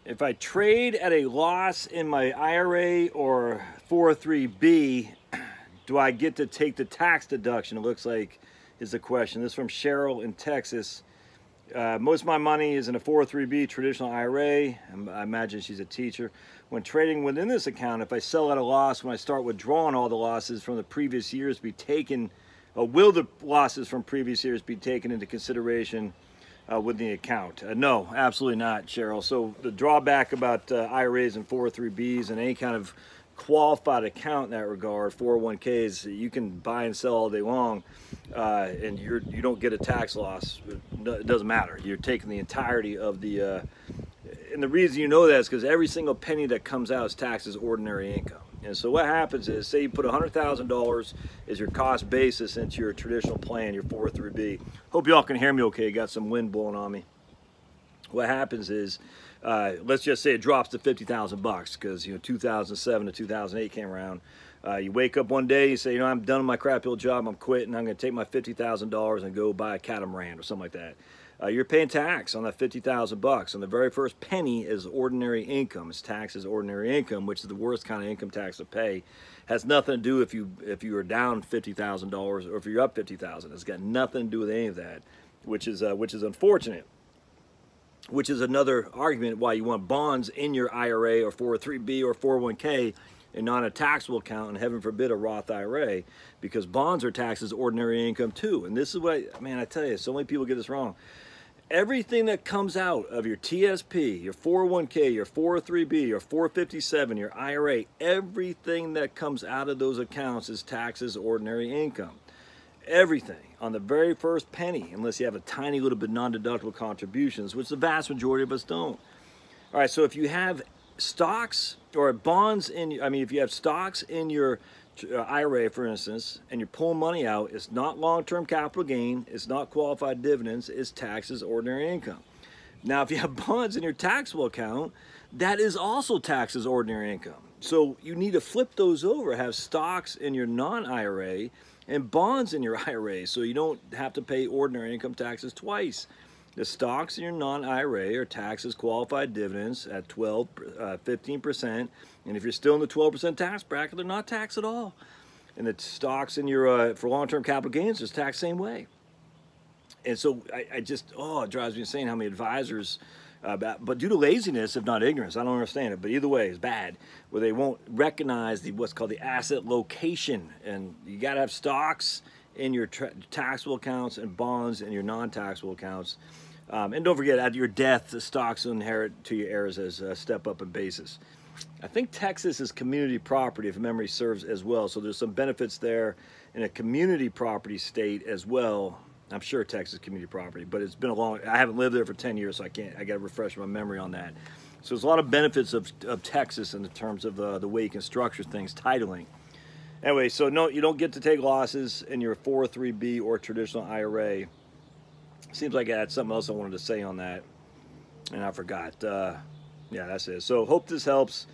if I trade at a loss in my IRA or 403B, do I get to take the tax deduction? It looks like is the question. This is from Cheryl in Texas. Most of my money is in a 403B traditional IRA. I imagine she's a teacher. When trading within this account, if I sell at a loss, when I start withdrawing all the losses from the previous years be taken, will the losses from previous years be taken into consideration with the account? No, absolutely not, Cheryl. So the drawback about IRAs and 403Bs and any kind of qualified account in that regard, 401ks, you can buy and sell all day long, and you don't get a tax loss. It doesn't matter. You're taking the entirety of the, and the reason you know that is because every single penny that comes out is taxed as ordinary income. And so what happens is, say you put $100,000 as your cost basis into your traditional plan, your 403B. Hope y'all can hear me okay. Got some wind blowing on me. What happens is, let's just say it drops to 50,000 bucks because 2007 to 2008 came around. You wake up one day, you say, I'm done with my crappy old job, I'm quitting, I'm going to take my $50,000 and go buy a catamaran or something like that. You're paying tax on that 50,000 bucks, and the very first penny is ordinary income. It's taxed as ordinary income, which is the worst kind of income tax to pay. Has nothing to do if you are down $50,000 or if you're up 50,000. It's got nothing to do with any of that, which is unfortunate. Which is another argument why you want bonds in your IRA or 403B or 401k and not a taxable account, and heaven forbid a Roth IRA, because bonds are taxed as ordinary income too. And this is what, I tell you, so many people get this wrong. Everything that comes out of your TSP, your 401k, your 403B, your 457, your IRA, everything that comes out of those accounts is taxed as ordinary income. Everything on the very first penny, unless you have a tiny little bit non-deductible contributions, which the vast majority of us don't. All right, so if you have stocks or bonds if you have stocks in your IRA, for instance, and you're pulling money out, it's not long-term capital gain, it's not qualified dividends, it's taxed as ordinary income. Now, if you have bonds in your taxable account, that is also taxed as ordinary income. So you need to flip those over, have stocks in your non-IRA and bonds in your IRA, so you don't have to pay ordinary income taxes twice. The stocks in your non-IRA are taxed as qualified dividends at 15%, and if you're still in the 12% tax bracket, they're not taxed at all. And the stocks in your for long-term capital gains is taxed the same way. And so it drives me insane how many advisors, but due to laziness, if not ignorance, I don't understand it, but either way, it's bad, where they won't recognize what's called the asset location. And you got to have stocks in your taxable accounts and bonds in your non-taxable accounts. And don't forget, at your death, the stocks will inherit to your heirs as a step-up in basis. I think Texas is community property, if memory serves, as well. So there's some benefits there in a community property state as well. I'm sure Texas community property, but it's been I haven't lived there for 10 years, so I got to refresh my memory on that. So there's a lot of benefits of Texas in terms of the way you can structure things, titling. Anyway, so no, you don't get to take losses in your 403B or traditional IRA. Seems like I had something else I wanted to say on that, and I forgot. Yeah, that's it. So hope this helps.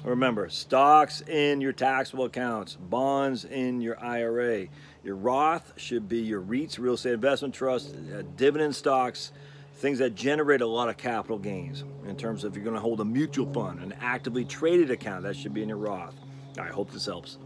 Remember, stocks in your taxable accounts, bonds in your IRA. Your Roth should be your REITs, real estate investment trust, dividend stocks, things that generate a lot of capital gains. In terms of if you're going to hold a mutual fund, an actively traded account, that should be in your Roth. I hope this helps.